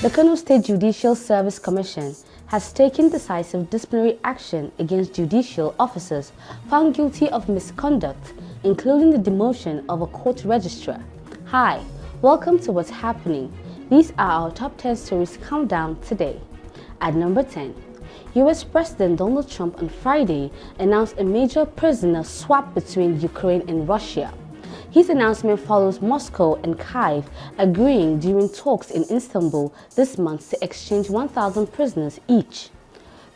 The Kano State Judicial Service Commission has taken decisive disciplinary action against judicial officers found guilty of misconduct, including the demotion of a court registrar. Hi, welcome to What's Happening. These are our top 10 stories countdown today. At number 10, US President Donald Trump on Friday announced a major prisoner swap between Ukraine and Russia. His announcement follows Moscow and Kyiv agreeing during talks in Istanbul this month to exchange 1,000 prisoners each.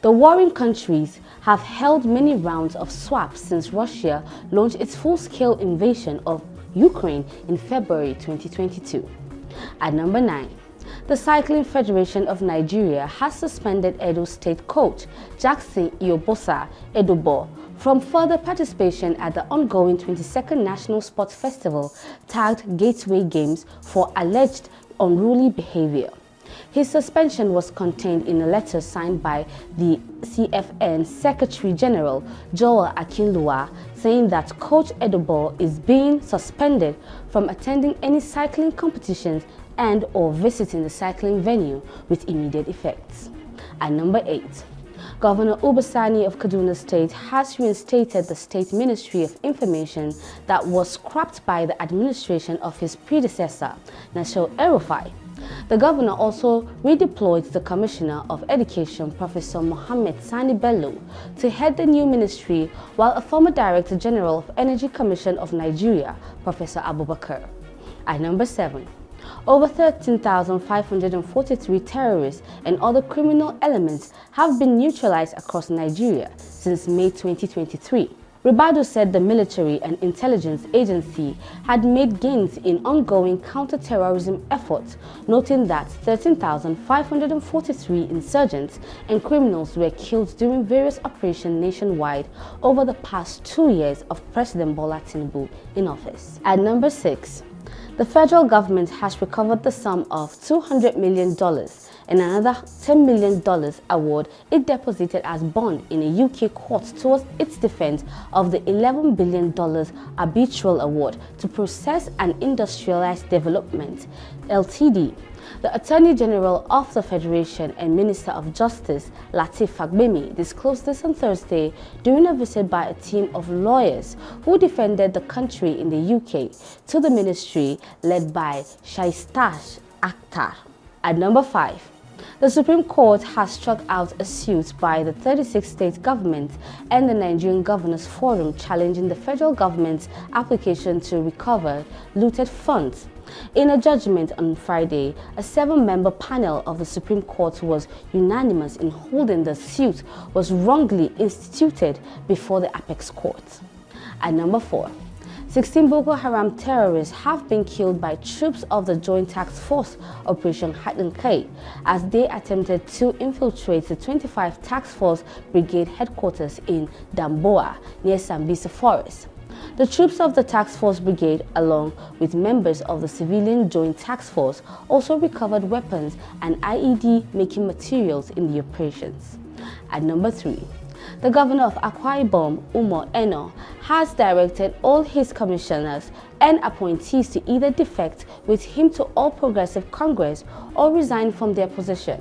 The warring countries have held many rounds of swaps since Russia launched its full-scale invasion of Ukraine in February 2022. At number 9, the Cycling Federation of Nigeria has suspended Edo State coach Jackson Iobosa Edobo from further participation at the ongoing 22nd National Sports Festival tagged Gateway Games for alleged unruly behavior. His suspension was contained in a letter signed by the CFN Secretary General Joel Akinlua, saying that Coach Edobo is being suspended from attending any cycling competitions and/or visiting the cycling venue with immediate effects. At number 8, Governor Sani of Kaduna State has reinstated the State Ministry of Information that was scrapped by the administration of his predecessor, El-Rufai. The governor also redeployed the Commissioner of Education, Professor Mohammed Sani Bello, to head the new ministry, while a former Director General of Energy Commission of Nigeria, Professor Abubakar. At number 7, over 13,543 terrorists and other criminal elements have been neutralized across Nigeria since May 2023. Ribadu said the military and intelligence agency had made gains in ongoing counter-terrorism efforts, noting that 13,543 insurgents and criminals were killed during various operations nationwide over the past 2 years of President Bola Tinubu in office. At number 6, the federal government has recovered the sum of $200 million and another $10 million award it deposited as bond in a UK court towards its defense of the $11 billion arbitral award to Process and Industrialized Development Ltd. The Attorney General of the Federation and Minister of Justice, Lateef Fagbemi, disclosed this on Thursday during a visit by a team of lawyers who defended the country in the UK to the ministry led by Shaistash Akhtar. At number 5, the Supreme Court has struck out a suit by the 36 state governments and the Nigerian Governors Forum challenging the federal government's application to recover looted funds. In a judgment on Friday, a 7-member panel of the Supreme Court was unanimous in holding the suit was wrongly instituted before the Apex Court. At number 4, 16 Boko Haram terrorists have been killed by troops of the Joint Task Force Operation Haɗin Kai as they attempted to infiltrate the 25 Task Force Brigade headquarters in Damboa near Sambisa Forest. The troops of the Task Force Brigade, along with members of the Civilian Joint Task Force, also recovered weapons and IED-making materials in the operations. At number 3, the governor of Akwa Ibom, Umo Eno, has directed all his commissioners and appointees to either defect with him to All Progressive Congress or resign from their position.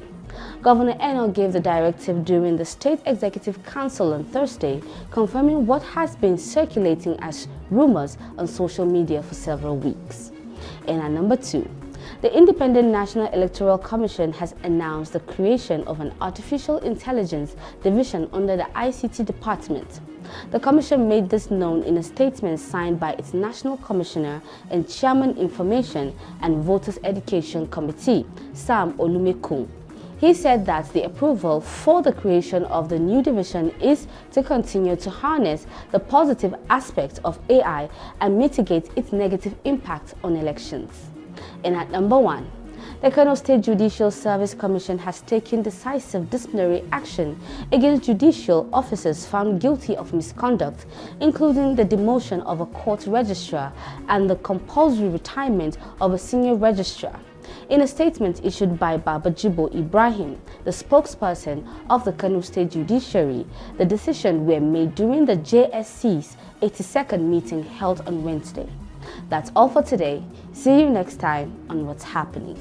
Governor Eno gave the directive during the State Executive Council on Thursday, confirming what has been circulating as rumors on social media for several weeks. And at number 2, the Independent National Electoral Commission has announced the creation of an Artificial Intelligence Division under the ICT Department. The Commission made this known in a statement signed by its National Commissioner and Chairman Information and Voters Education Committee, Sam Olumekun. He said that the approval for the creation of the new division is to continue to harness the positive aspects of AI and mitigate its negative impact on elections. And at number 1, the Kano State Judicial Service Commission has taken decisive disciplinary action against judicial officers found guilty of misconduct, including the demotion of a court registrar and the compulsory retirement of a senior registrar. In a statement issued by Babajibo Ibrahim, the spokesperson of the Kano State Judiciary, the decisions were made during the JSC's 82nd meeting held on Wednesday. That's all for today. See you next time on What's Happening.